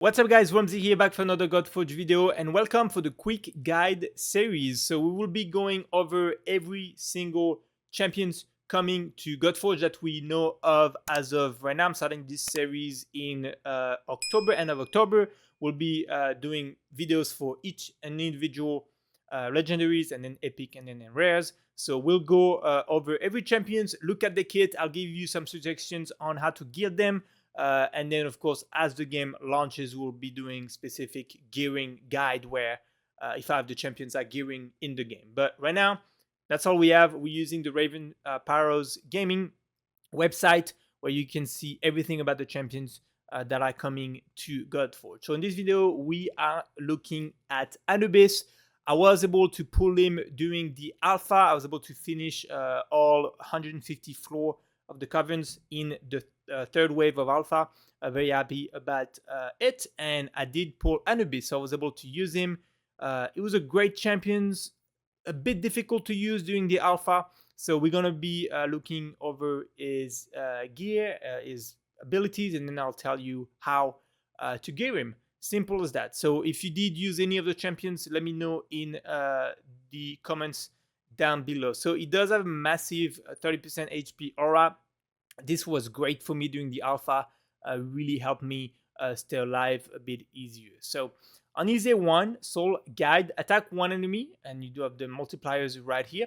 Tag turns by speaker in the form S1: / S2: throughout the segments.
S1: What's up guys, Ramsey here back for another GodForge video and welcome for the quick guide series. So we will be going over every single champions coming to GodForge that we know of as of right now. I'm starting this series in October, end of October. We'll be doing videos for each and individual legendaries and then epic and then rares. So we'll go over every champions, look at the kit. I'll give you some suggestions on how to gear them. And then, of course, as the game launches, we'll be doing specific gearing guide where if I have the champions are gearing in the game. But right now, that's all we have. We're using the Raven Paros Gaming website where you can see everything about the champions that are coming to GodForge. So in this video, we are looking at Anubis. I was able to pull him during the alpha. I was able to finish all 150 floor of the caverns in the third wave of alpha. Very happy about it, and I did pull Anubis, so I was able to use him. It was a great champion, a bit difficult to use during the alpha, so we're gonna be looking over his gear, his abilities, and then I'll tell you how to gear him. Simple as that. So if you did use any of the champions, let me know in the comments down below. So it does have a massive 30% HP aura. This was great for me during the alpha, really helped me stay alive a bit easier. So on his A1, Soul Guide, attack one enemy, and you do have the multipliers right here.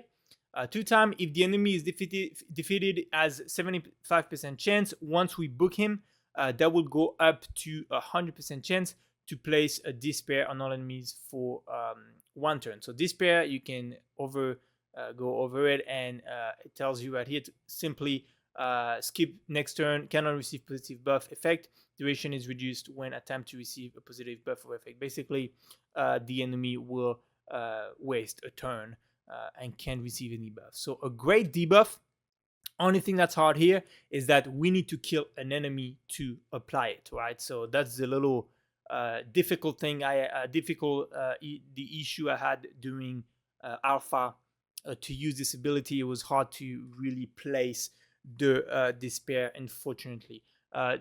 S1: 2 times, if the enemy is defeated as 75% chance. Once we book him, that will go up to 100% chance to place a despair on all enemies for 1 turn. So despair, you can go over it, and it tells you right here to simply skip next turn, cannot receive positive buff effect. Duration is reduced when attempt to receive a positive buff or effect. Basically, the enemy will waste a turn and can't receive any buff. So a great debuff. Only thing that's hard here is that we need to kill an enemy to apply it, right? So that's the little difficult thing. The issue I had during alpha to use this ability. It was hard to really place the despair, unfortunately.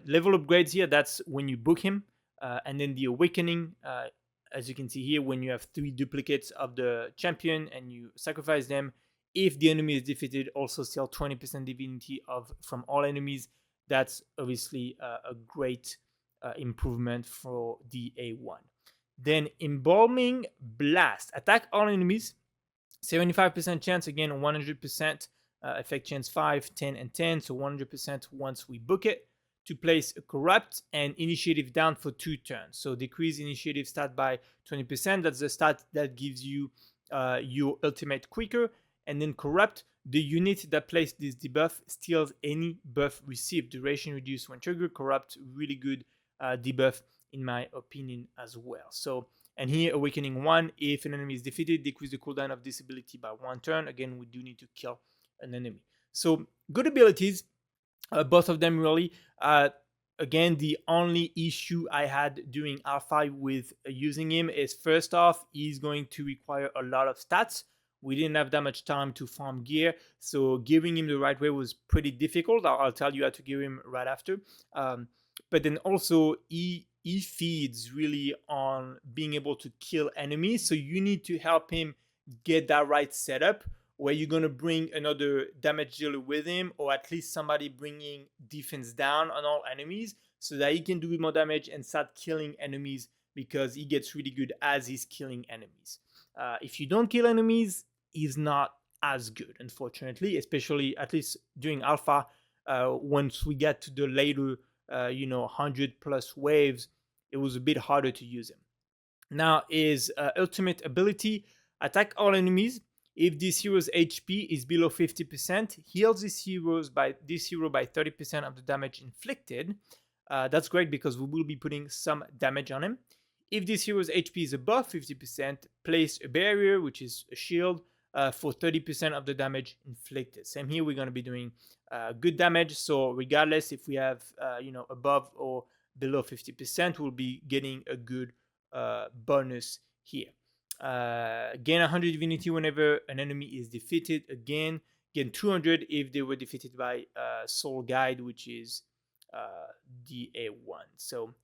S1: Level upgrades here, that's when you book him, and then the awakening, as you can see here, when you have 3 duplicates of the champion and you sacrifice them, if the enemy is defeated, also steal 20% divinity from all enemies. That's obviously a great improvement for the A1. Then embalming blast, attack all enemies, 75% chance, again 100% effect chance 5, 10, and 10, so 100% once we book it. To place a corrupt and initiative down for 2 turns. So decrease initiative stat by 20%. That's the stat that gives you your ultimate quicker. And then corrupt, the unit that plays this debuff steals any buff received. Duration reduced when triggered. Corrupt, really good debuff in my opinion as well. So, and here awakening 1, if an enemy is defeated, decrease the cooldown of this ability by 1 turn. Again, we do need to kill an enemy. So good abilities, both of them really. Again, the only issue I had during alpha with using him is, first off, he's going to require a lot of stats. We didn't have that much time to farm gear, so gearing him the right way was pretty difficult. I'll tell you how to gear him right after. But then also he feeds really on being able to kill enemies, so you need to help him get that right setup where you're going to bring another damage dealer with him, or at least somebody bringing defense down on all enemies so that he can do more damage and start killing enemies, because he gets really good as he's killing enemies. If you don't kill enemies, he's not as good, unfortunately, especially at least during alpha. Once we get to the later 100 plus waves, it was a bit harder to use him. Now his ultimate ability, attack all enemies. If this hero's HP is below 50%, heals this hero by 30% of the damage inflicted. That's great because we will be putting some damage on him. If this hero's HP is above 50%, place a barrier, which is a shield, for 30% of the damage inflicted. Same here, we're going to be doing good damage. So regardless if we have above or below 50%, we'll be getting a good bonus here. Gain 100 divinity whenever an enemy is defeated. Again, gain 200 if they were defeated by Soul Guide, which is the A1. So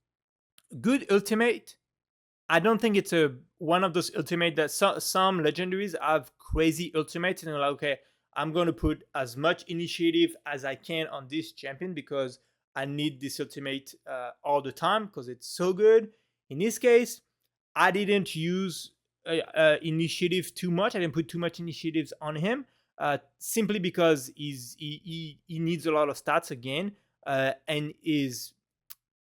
S1: good ultimate. I don't think it's a one of those ultimate that some legendaries have crazy ultimates and they're like, okay, I'm going to put as much initiative as I can on this champion because I need this ultimate all the time because it's so good. In this case, I didn't use initiative too much. I didn't put too much initiatives on him simply because he needs a lot of stats again, and his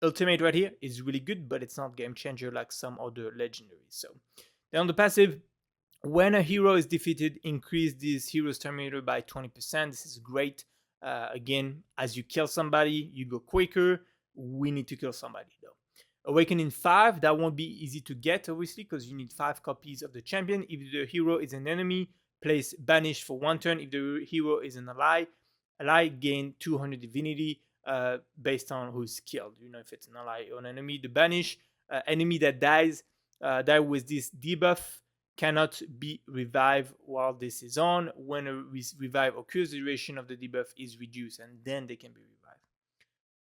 S1: ultimate right here is really good, but it's not game changer like some other legendaries. So then on the passive, when a hero is defeated, increase this hero's terminator by 20%. This is great. Again, as you kill somebody, you go quicker. We need to kill somebody though. Awakening 5, that won't be easy to get, obviously, because you need 5 copies of the champion. If the hero is an enemy, place Banish for 1 turn. If the hero is an ally gain 200 divinity based on who's killed. You know, if it's an ally or an enemy. The Banish, enemy that dies with this debuff cannot be revived while this is on. When a revive occurs, the duration of the debuff is reduced, and then they can be revived.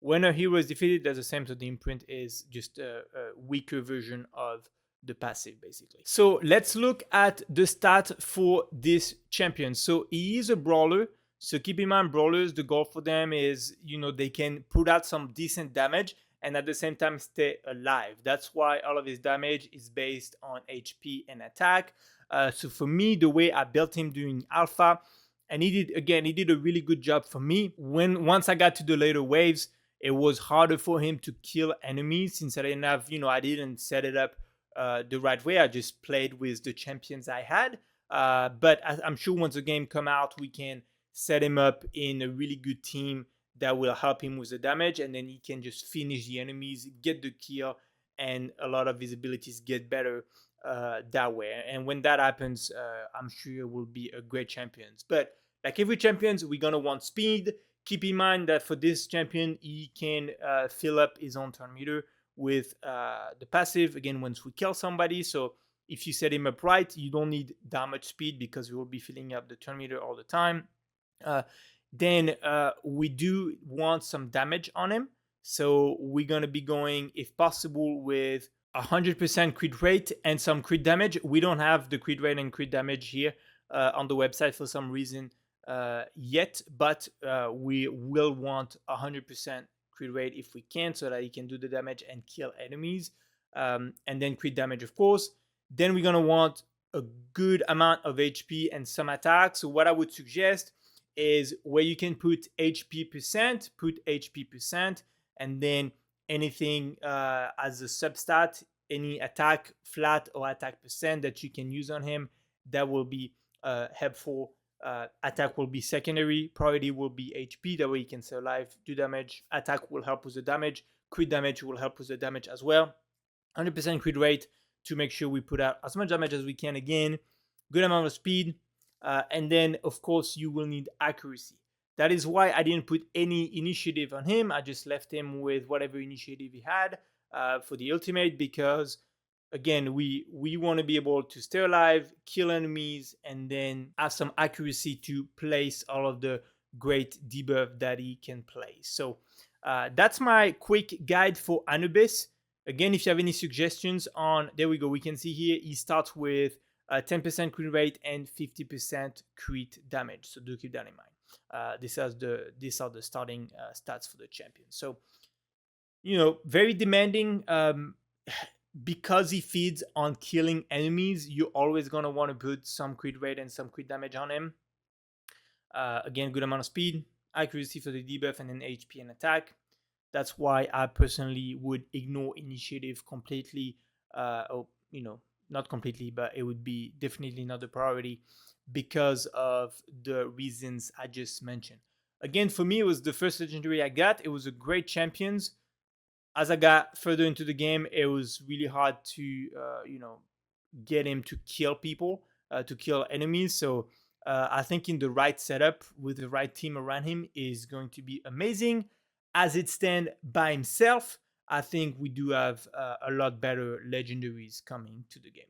S1: When a hero is defeated, that's the same. So the imprint is just a weaker version of the passive, basically. So let's look at the stat for this champion. So he is a brawler. So keep in mind, brawlers, the goal for them is, you know, they can put out some decent damage and at the same time stay alive. That's why all of his damage is based on HP and attack. So for me, the way I built him during alpha, and he did a really good job for me. Once I got to the later waves, it was harder for him to kill enemies since I didn't set it up the right way. I just played with the champions I had. But I'm sure once the game come out, we can set him up in a really good team that will help him with the damage, and then he can just finish the enemies, get the kill, and a lot of his abilities get better that way. And when that happens, I'm sure it will be a great champion. But like every champion, we're gonna want speed. Keep in mind that for this champion, he can fill up his own turn meter with the passive, again, once we kill somebody. So if you set him up right, you don't need that much speed because we will be filling up the turn meter all the time. Then we do want some damage on him. So we're going to be going, if possible, with 100% crit rate and some crit damage. We don't have the crit rate and crit damage here on the website for some reason yet, but we will want 100% crit rate if we can, so that he can do the damage and kill enemies. And then crit damage, of course. Then we're gonna want a good amount of HP and some attack. So what I would suggest is where you can put HP percent, put HP percent, and then anything as a substat, any attack flat or attack percent that you can use on him, that will be helpful. Attack will be secondary, priority will be HP, that way you can stay alive, do damage. Attack will help with the damage, crit damage will help with the damage as well. 100% crit rate to make sure we put out as much damage as we can. Again, good amount of speed, and then of course you will need accuracy. That is why I didn't put any initiative on him. I just left him with whatever initiative he had for the ultimate, because again, we want to be able to stay alive, kill enemies, and then have some accuracy to place all of the great debuff that he can place. So that's my quick guide for Anubis. Again, if you have any suggestions on, there we go, we can see here he starts with 10% crit rate and 50% crit damage. So do keep that in mind. These are the starting stats for the champion. So, you know, very demanding. Because he feeds on killing enemies, you're always going to want to put some crit rate and some crit damage on him. Again, good amount of speed, accuracy for the debuff, and then HP and attack. That's why I personally would ignore initiative completely. Or, you know, not completely, but it would be definitely not the priority because of the reasons I just mentioned. Again, for me, it was the first legendary I got. It was a great champions. As I got further into the game, it was really hard to, you know, get him to kill people, to kill enemies. So I think in the right setup with the right team around him is going to be amazing. As it stands by himself, I think we do have a lot better legendaries coming to the game.